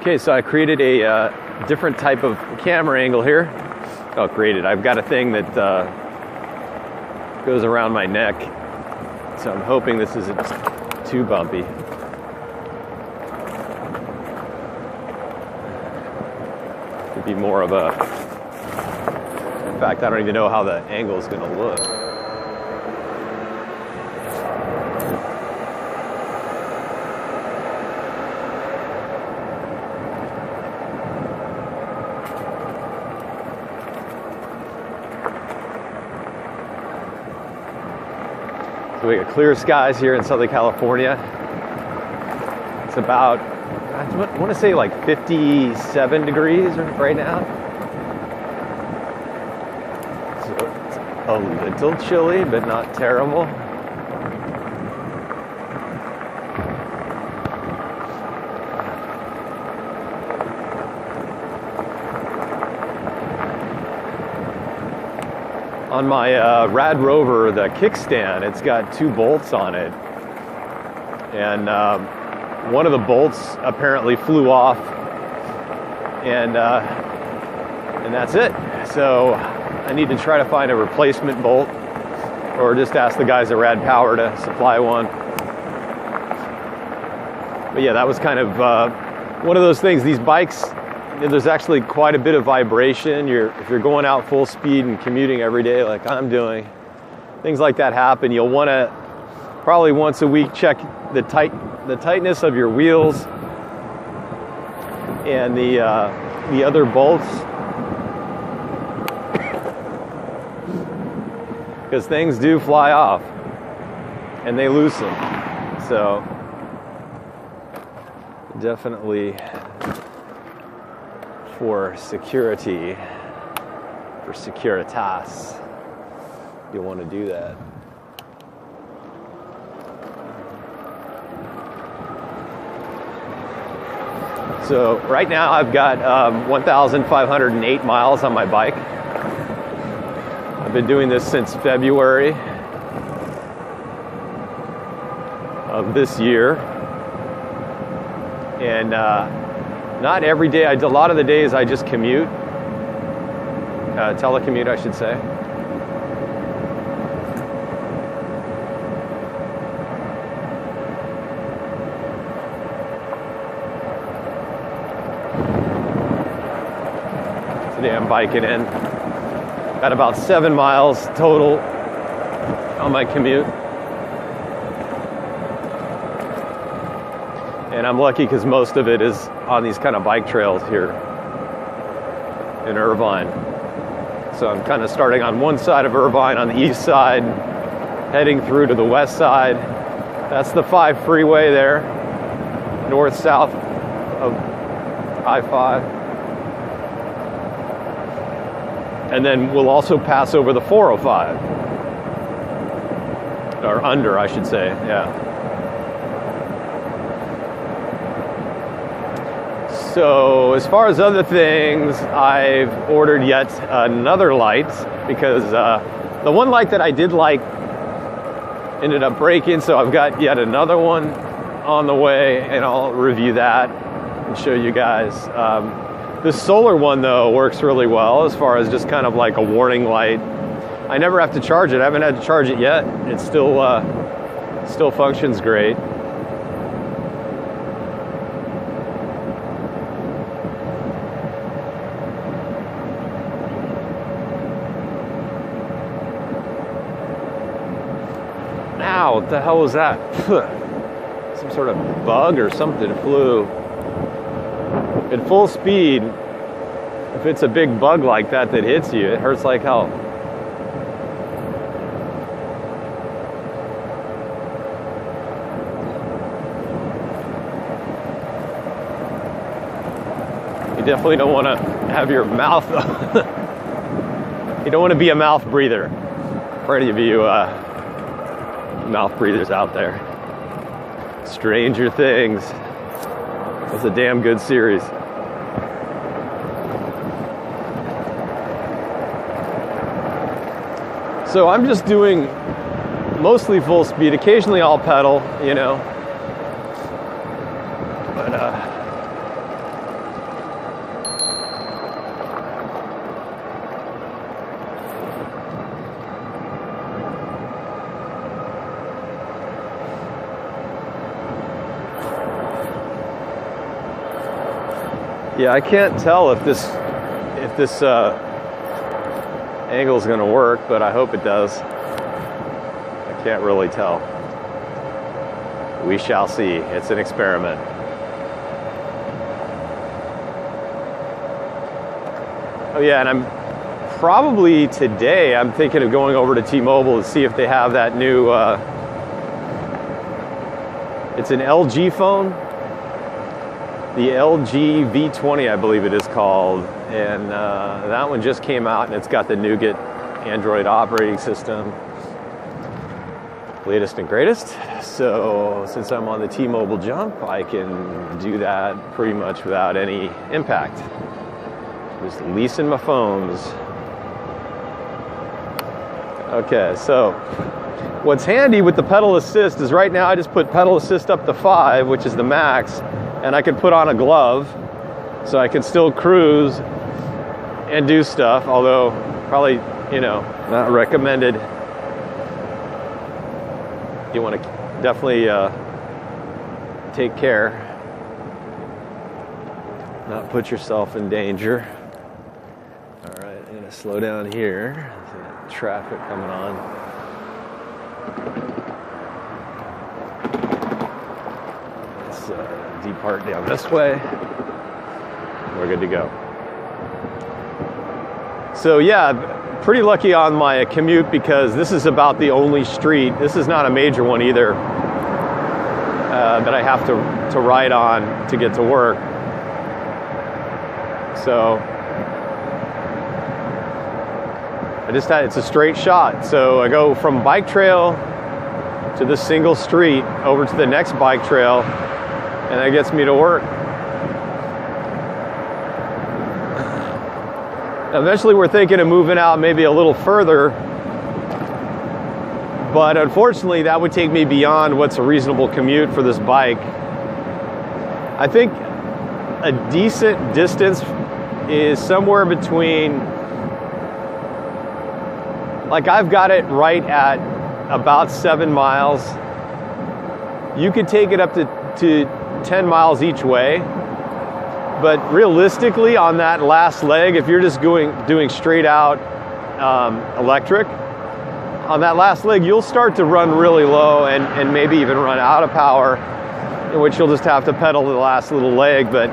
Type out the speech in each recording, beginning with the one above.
Okay, so I created a different type of camera angle here. Oh, I've got a thing that goes around my neck, so I'm hoping this isn't too bumpy. Could be more of a... In fact, I don't even know how the angle is going to look. So we got clear skies here in Southern California. It's about, I want to say like 57 degrees right now. So it's a little chilly, but not terrible. On my RadRover, the kickstand, it's got 2 bolts on it, and one of the bolts apparently flew off, and that's it. So I need to try to find a replacement bolt, or just ask the guys at Rad Power to supply one. But yeah, that was kind of one of those things. These bikes, there's actually quite a bit of vibration. If you're going out full speed and commuting every day like I'm doing, things like that happen. You'll want to probably once a week check the tightness of your wheels and the other bolts, because things do fly off and they loosen. So definitely, for security, for securitas, you'll want to do that. So right now I've got 1,508 miles on my bike. I've been doing this since February of this year. And not every day. A lot of the days I just commute, telecommute, I should say. Today I'm biking in. Got about 7 miles total on my commute. And I'm lucky because most of it is on these kind of bike trails here in Irvine. So I'm kind of starting on one side of Irvine on the east side, heading through to the west side. That's the 5 freeway there, north-south of I-5. And then we'll also pass over the 405. Or under, I should say, yeah. So as far as other things, I've ordered yet another light, because the one light that I did like ended up breaking, so I've got yet another one on the way, and I'll review that and show you guys. This solar one, though, works really well as far as just kind of like a warning light. I never have to charge it. I haven't had to charge it yet. It still functions great. Ow, what the hell was that? Some sort of bug or something flew. At full speed, if it's a big bug like that hits you, it hurts like hell. You definitely don't want to have your mouth... You don't want to be a mouth breather. For any of you mouth breathers out there. Stranger Things. It's a damn good series. So I'm just doing mostly full speed. Occasionally I'll pedal, you know. But Yeah, I can't tell if this angle is going to work, but I hope it does. I can't really tell. We shall see. It's an experiment. Oh yeah, and I'm probably today, I'm thinking of going over to T-Mobile to see if they have that new, it's an LG phone. The LG V20, I believe it is called. And that one just came out, and it's got the nougat Android operating system. Latest and greatest. So since I'm on the T-Mobile jump, I can do that pretty much without any impact. Just leasing my phones. Okay, so what's handy with the pedal assist is right now I just put pedal assist up to 5, which is the max, and I can put on a glove so I can still cruise and do stuff, although probably, not recommended. You want to definitely take care, not put yourself in danger. All right, I'm going to slow down here. Traffic coming on. Let's depart down this way. We're good to go. So yeah, pretty lucky on my commute because this is about the only street. This is not a major one either that I have to ride on to get to work. So it's a straight shot. So I go from bike trail to this single street over to the next bike trail, and that gets me to work. Eventually we're thinking of moving out maybe a little further, but unfortunately that would take me beyond what's a reasonable commute for this bike. I think a decent distance is somewhere between, like I've got it right at about 7 miles. You could take it up to 10 miles each way. But realistically, on that last leg, if you're just doing straight out electric, on that last leg, you'll start to run really low and maybe even run out of power, in which you'll just have to pedal the last little leg. But,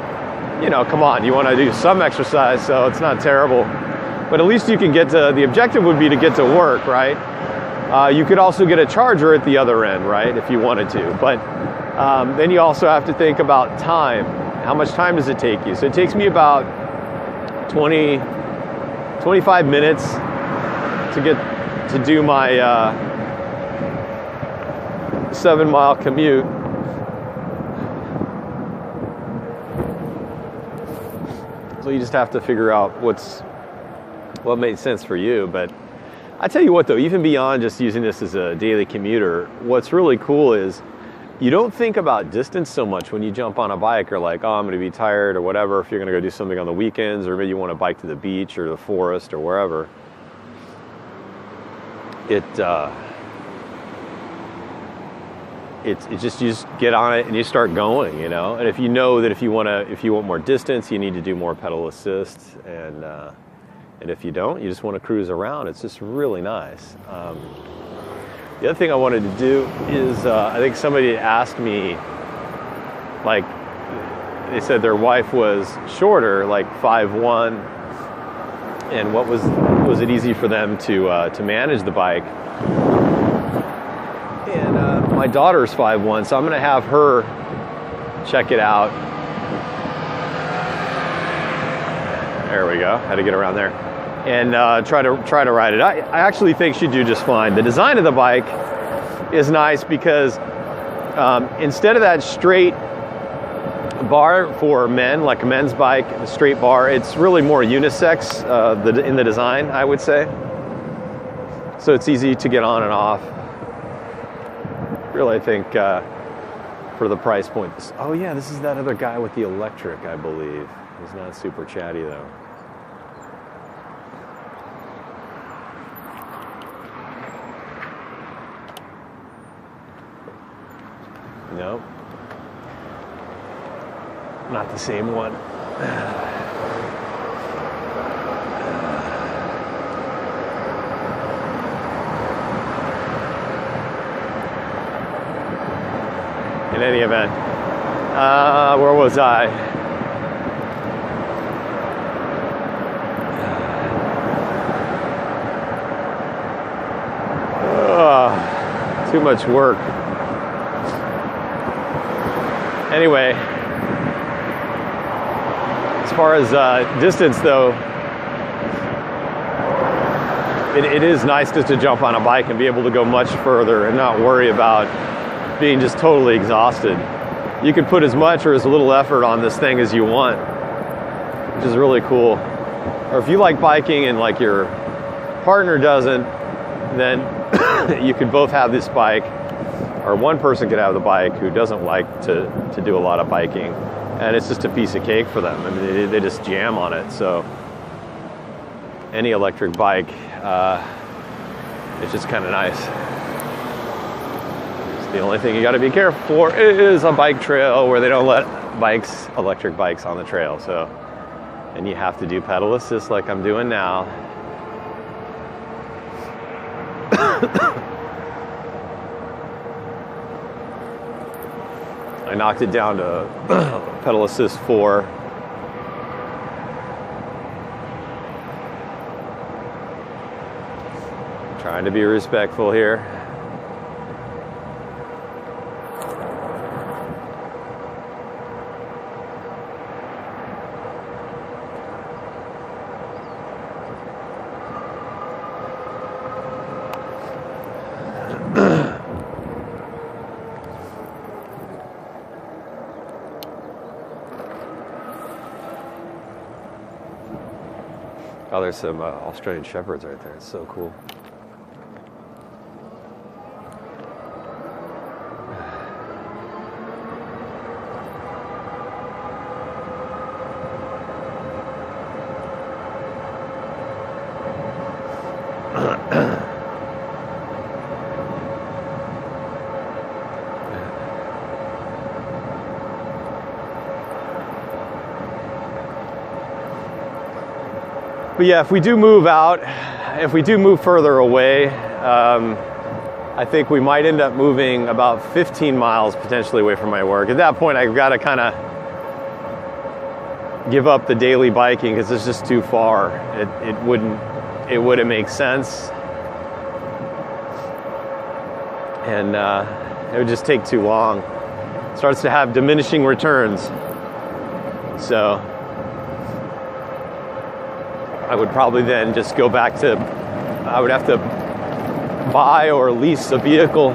come on, you want to do some exercise, so it's not terrible. But at least you can get to, the objective would be to get to work, right? You could also get a charger at the other end, right, if you wanted to. But then you also have to think about time. How much time does it take you? So it takes me about 25 minutes to do my 7-mile commute. So you just have to figure out what made sense for you. But I tell you what though, even beyond just using this as a daily commuter, what's really cool is you don't think about distance so much when you jump on a bike or like, oh, I'm going to be tired or whatever, if you're going to go do something on the weekends, or maybe you want to bike to the beach or the forest or wherever. It just, you just get on it and you start going, And if you know that if you want more distance, you need to do more pedal assist, and if you don't, you just want to cruise around. It's just really nice. The other thing I wanted to do is, I think somebody asked me, like, they said their wife was shorter, like 5'1", and was it easy for them to manage the bike? And my daughter's 5'1", so I'm going to have her check it out. There we go. Had to get around there. And try to ride it. I actually think she'd do just fine. The design of the bike is nice because instead of that straight bar for men, like a men's bike, the straight bar, it's really more unisex in the design, I would say. So it's easy to get on and off. Really, I think for the price point. Oh yeah, this is that other guy with the electric, I believe. He's not super chatty though. No, not the same one. In any event, where was I? Too much work. Anyway, as far as distance though, it is nice just to jump on a bike and be able to go much further and not worry about being just totally exhausted. You can put as much or as little effort on this thing as you want, which is really cool. Or if you like biking and like your partner doesn't, then you could both have this bike, or one person could have the bike who doesn't like to do a lot of biking, and it's just a piece of cake for them. I mean, they just jam on it. So any electric bike, it's just kind of nice. The only thing you got to be careful for is a bike trail where they don't let electric bikes on the trail. So, and you have to do pedal assist like I'm doing now. I knocked it down to pedal assist 4. Trying to be respectful here. Oh, there's some Australian Shepherds right there. It's so cool. But yeah, if we do move out, if we do move further away, I think we might end up moving about 15 miles potentially away from my work. At that point, I've got to kind of give up the daily biking because it's just too far. It wouldn't make sense, and it would just take too long. It starts to have diminishing returns. So I would probably then just go back to, I would have to buy or lease a vehicle.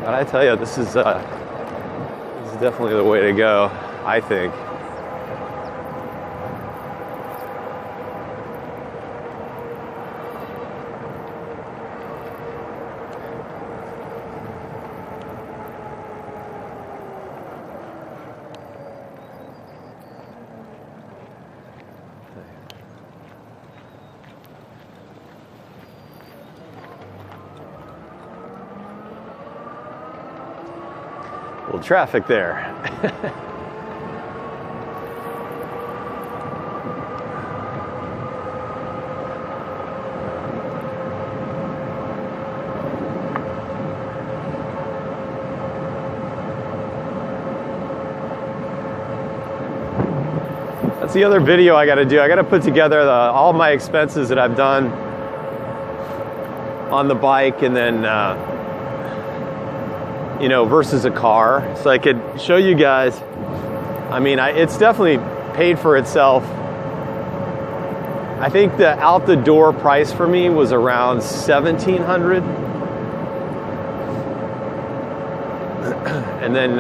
But I tell you, this is definitely the way to go, I think. A little traffic there. That's the other video I got to do. I got to put together all my expenses that I've done on the bike, and then you know, versus a car, so I could show you guys. I mean, it's definitely paid for itself. I think the out the door price for me was around $1,700, and then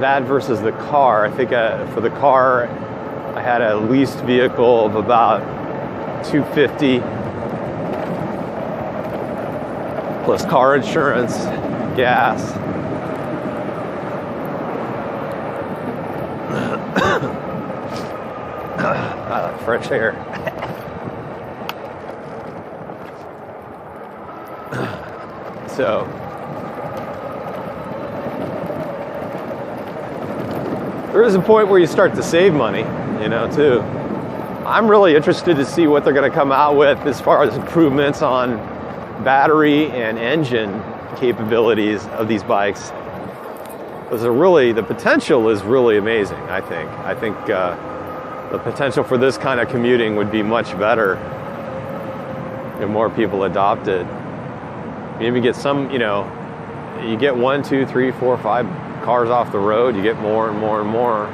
that versus the car. I think for the car, I had a leased vehicle of about $250. Plus car insurance, gas. Fresh air. So there is a point where you start to save money, too. I'm really interested to see what they're going to come out with as far as improvements on battery and engine capabilities of these bikes. The potential is really amazing, I think. I think the potential for this kind of commuting would be much better if more people adopt it. Maybe get some, you get 1, 2, 3, 4, 5 cars off the road, you get more and more and more.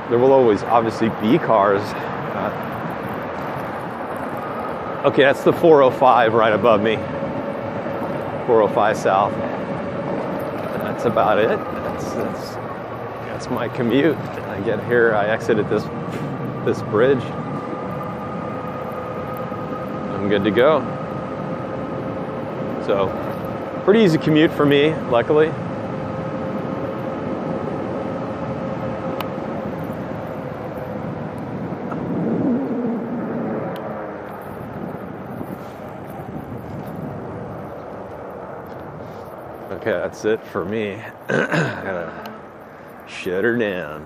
There will always obviously be cars. Okay, that's the 405 right above me. 405 South. That's about it. That's my commute. I get here, I exited this bridge. I'm good to go. So, pretty easy commute for me, luckily. Okay, that's it for me. I gotta shut her down.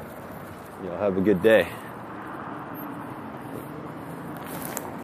Y'all have a good day.